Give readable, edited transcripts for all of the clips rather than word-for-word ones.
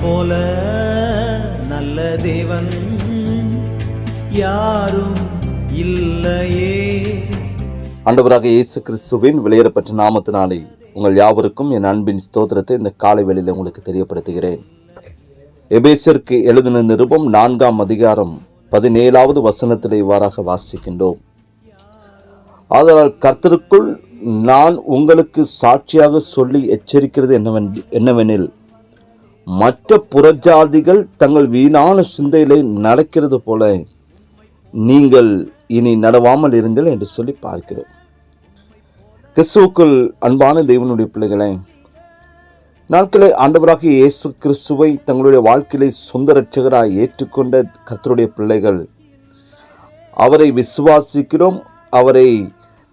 போல நல்ல தேவன் யாரும் இல்லையே. ஆண்டவராக இயேசு கிறிஸ்துவின் வெளியேறப்பட்ட நாமத்தினாலே உங்கள் யாவருக்கும் என் அன்பின் ஸ்தோத்திரத்தை இந்த காலை வேளையில் உங்களுக்கு தெரியப்படுத்துகிறேன். எபேசியருக்கு எழுதின நிருபம் 4ஆம் அதிகாரம் 17வது வசனத்தில் இவ்வாறாக வாசிக்கின்றோம். ஆதலால் கர்த்தருக்குள் நான் உங்களுக்கு சாட்சியாக சொல்லி எச்சரிக்கிறது என்னவெனில், மற்ற புறஜாதிகள் தங்கள் வீணான சிந்தையிலே நடக்கிறது போல நீங்கள் இனி நடவாமல் இருங்கள் என்று சொல்லி பார்க்கிறோம். கிறிஸ்துவுக்குள் அன்பான தேவனுடைய பிள்ளைகளே, நாட்களை ஆண்டவராகிய இயேசு கிறிஸ்துவை தங்களுடைய வாழ்க்கையிலே சொந்த இரட்சகராய் ஏற்றுக்கொண்ட கர்த்தருடைய பிள்ளைகள், அவரை விசுவாசிக்கிறோம், அவரை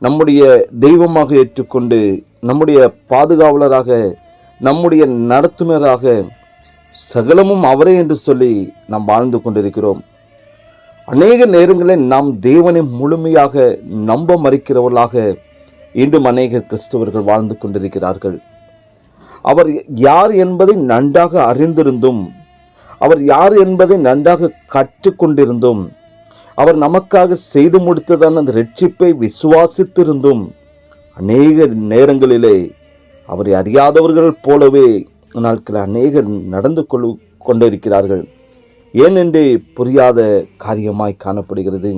நம்முடைய தெய்வமாக ஏற்றுக்கொண்டு நம்முடைய பாதுகாவலராக, நம்முடைய நடத்துனராக, சகலமும் அவரே என்று சொல்லி நாம் வாழ்ந்து கொண்டிருக்கிறோம். அநேக நேரங்களில் நாம் தேவனை முழுமையாக நம்ப மறுக்கிறவர்களாக இன்றும் அநேக கிறிஸ்தவர்கள் வாழ்ந்து கொண்டிருக்கிறார்கள். அவர் யார் என்பதை நன்றாக அறிந்திருந்தும், அவர் யார் என்பதை நன்றாக கற்றுக்கொண்டிருந்தும், அவர் நமக்காக செய்து முடித்ததான அந்த ரட்சிப்பை விசுவாசித்திருந்தும், அநேக நேரங்களிலே அவரை அறியாதவர்கள் போலவே நாட்களில் அநேகர் நடந்து கொண்டிருக்கிறார்கள். ஏனென்றே புரியாத காரியமாய் காணப்படுகிறது.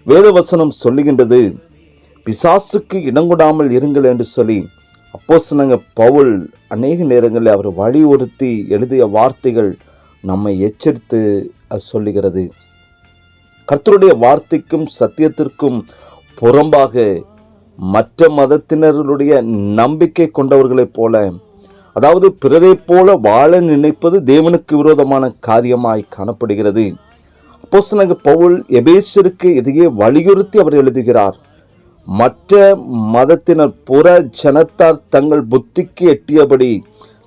வேதவசனம் சொல்லுகின்றது, பிசாசுக்கு இடங்கொடாமல் இருங்கள் என்று சொல்லி அப்போஸ்தலனாகிய பவுல் அநேக நேரங்களில் அவர் வலியுறுத்தி எழுதிய வார்த்தைகள் நம்மை எச்சரித்து சொல்லுகிறது. கர்த்தருடைய வார்த்தைக்கும் சத்தியத்திற்கும் புறம்பாக மற்ற மதத்தினருடைய நம்பிக்கை கொண்டவர்களைப் போல, அதாவது பிறரை போல வாழ நினைப்பது தேவனுக்கு விரோதமான காரியமாய் காணப்படுகிறது. அப்போஸ்தலனாகிய பவுல் எபேசியருக்கு இதையே வலியுறுத்தி அவர் எழுதுகிறார். மற்ற மதத்தினர் புற ஜனத்தார் தங்கள் புத்திக்கு எட்டியபடி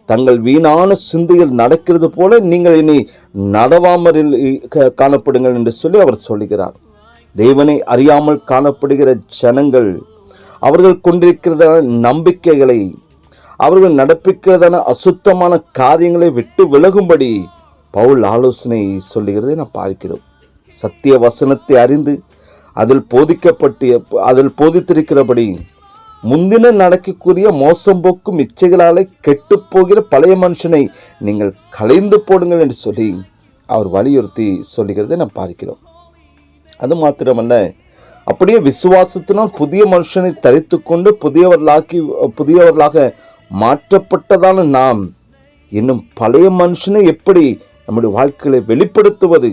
தங்கள் வீணான சிந்தையில் நடக்கிறது போல நீங்கள் இனி நடவாமல் காணப்படுங்கள் என்று சொல்லி அவர் சொல்லுகிறார். தேவனை அறியாமல் காணப்படுகிற ஜனங்கள் அவர்கள் கொண்டிருக்கிறதான நம்பிக்கைகளை, அவர்கள் நடப்பிக்கிறதான அசுத்தமான காரியங்களை விட்டு விலகும்படி பவுல் ஆலோசனை சொல்லுகிறதை நாம் பார்க்கிறோம். சத்திய வசனத்தை அறிந்து அதில் போதித்திருக்கிறபடி முந்தின நடக்கக்கூடிய மோசம் போக்கும் இச்சைகளாலே கெட்டு போகிற பழைய மனுஷனை நீங்கள் களைந்து போடுங்கள் என்று சொல்லி அவர் வலியுறுத்தி சொல்லுகிறதை நாம் பார்க்கிறோம். அது மாத்திரமல்ல, அப்படியே விசுவாசத்தினால் புதிய மனுஷனை தரித்து கொண்டு புதியவர்களாக மாற்றப்பட்டதான நாம் இன்னும் பழைய மனுஷனை எப்படி நம்முடைய வாழ்க்கையை வெளிப்படுத்துவது?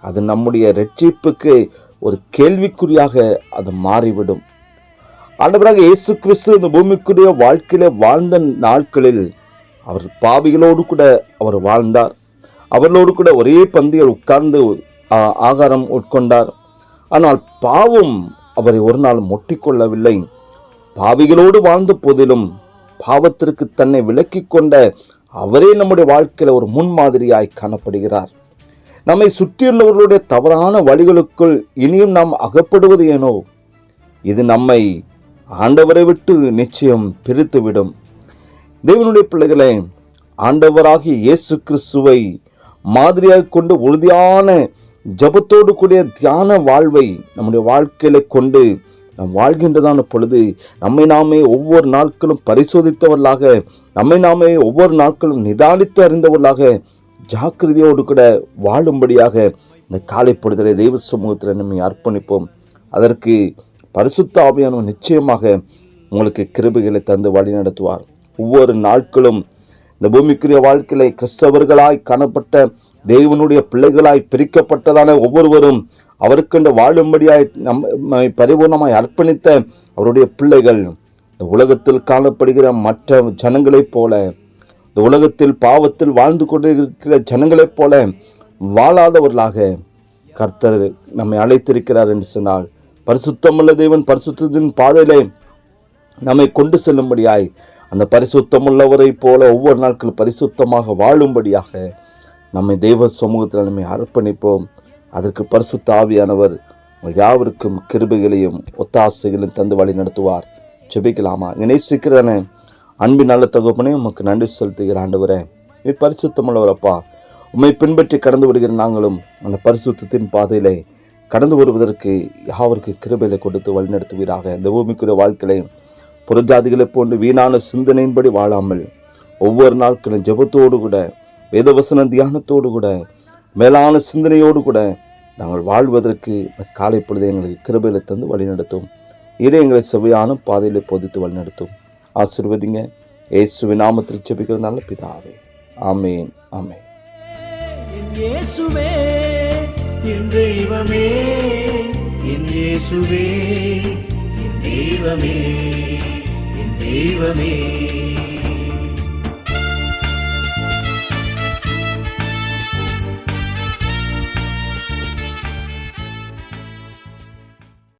அது நம்முடைய ரட்சிப்புக்கு ஒரு கேள்விக்குறியாக அது மாறிவிடும். ஆண்டவராக இயேசு கிறிஸ்து இந்த பூமிக்குரிய வாழ்க்கையில வாழ்ந்த நாட்களில் அவர் பாவிகளோடு கூட அவர் வாழ்ந்தார். அவர்களோடு கூட ஒரே பந்தியில் உட்கார்ந்து ஆகாரம் உட்கொண்டார். ஆனால் பாவம் அவரை ஒரு நாள் முட்டிக்கொள்ளவில்லை. பாவிகளோடு வாழ்ந்த போதிலும் பாவத்திற்கு தன்னை விலக்கி கொண்ட அவரே நம்முடைய வாழ்க்கையில ஒரு முன்மாதிரியாய் காணப்படுகிறார். நம்மை சுற்றியுள்ளவர்களுடைய தவறான வழிகளுக்குள் இனியும் நாம் அகப்படுவது ஏனோ, இது நம்மை ஆண்டவரை விட்டு நிச்சயம் பிரித்துவிடும். தேவனுடைய பிள்ளைகளே, ஆண்டவராகிய இயேசு கிறிஸ்துவை மாதிரியாக கொண்டு உறுதியான ஜபத்தோடு கூடிய தியான வாழ்வை நம்முடைய வாழ்க்கையில கொண்டு நாம் வாழ்கின்றதான பொழுது நம்மை நாமே ஒவ்வொரு நாட்களும் பரிசோதித்தவர்களாக, நம்மை நாமே ஒவ்வொரு நாட்களும் நிதானித்து அறிந்தவர்களாக ஜாக்கிரதையோடு கூட வாழும்படியாக இந்த காலை பொழுதலை தெய்வ சமூகத்தில் நம்மை அர்ப்பணிப்போம். அதற்கு பரிசுத்த ஆவியானவர் நிச்சயமாக உங்களுக்கு கிருபைகளை தந்து வழி நடத்துவார். ஒவ்வொரு நாட்களும் இந்த பூமிக்குரிய வாழ்க்கையில கிறிஸ்தவர்களாய் காணப்பட்ட தேவனுடைய பிள்ளைகளாய் பிரிக்கப்பட்டதான ஒவ்வொருவரும் அவருக்கென்று வாழும்படியாய் நம்மை பரிபூர்ணமாய் அர்ப்பணித்த அவருடைய பிள்ளைகள் இந்த உலகத்தில் காணப்படுகிற மற்ற ஜனங்களைப் போல, இந்த உலகத்தில் பாவத்தில் வாழ்ந்து கொண்டிருக்கிற ஜனங்களைப் போல வாழாதவர்களாக கர்த்தர் நம்மை அழைத்திருக்கிறார் என்று சொன்னால், பரிசுத்தமுள்ள தேவன் பரிசுத்தத்தின் பாதையிலே நம்மை கொண்டு செல்லும்படியாய் அந்த பரிசுத்தமுள்ளவரை போல ஒவ்வொரு நாட்களும் பரிசுத்தமாக வாழும்படியாக நம்மை தெய்வ சமூகத்தில் நம்மை அர்ப்பணிப்போம். அதற்கு பரிசுத்த ஆவியானவர் யாவருக்கும் கிருபைகளையும் ஒத்தாசைகளையும் தந்து வழி நடத்துவார். ஜெபிக்கலாமா? நேசிக்கிறதான அன்பின் நல்ல தகப்பனே, உமக்கு நன்றி செலுத்துகிற ஆண்டவரே, நீர் பரிசுத்தமுள்ளவரப்பா. உம்மை பின்பற்றி கடந்து வருகிற நாங்களும் அந்த பரிசுத்தத்தின் பாதையிலே கடந்து வருவதற்கு யாவருக்கு கிருபையில கொடுத்து வழிநடத்துவீராக. இந்த பூமிக்குரிய வாழ்க்கையிலே புறஜாதிகளை போன்று வீணான சிந்தனையின்படி வாழாமல் ஒவ்வொரு நாட்களும் ஜெபத்தோடு கூட வேதவசன தியானத்தோடு கூட மேலான சிந்தனையோடு கூட நாங்கள் வாழ்வதற்கு இந்த காலை பொழுது எங்களுக்கு கிருபையில தந்து வழிநடத்தும். இதை எங்களை செவ்வையான பாதையிலே போதித்து வழிநடத்தும். ஆசீர்வதிங்க. இயேசுவின் நாமத்தில் ஜெபிக்கிற நல்ல பிதாவே, ஆமேன், ஆமேன். என் இயேசுவே என் தெய்வமே, என் இயேசுவே என் தெய்வமே, என் தெய்வமே.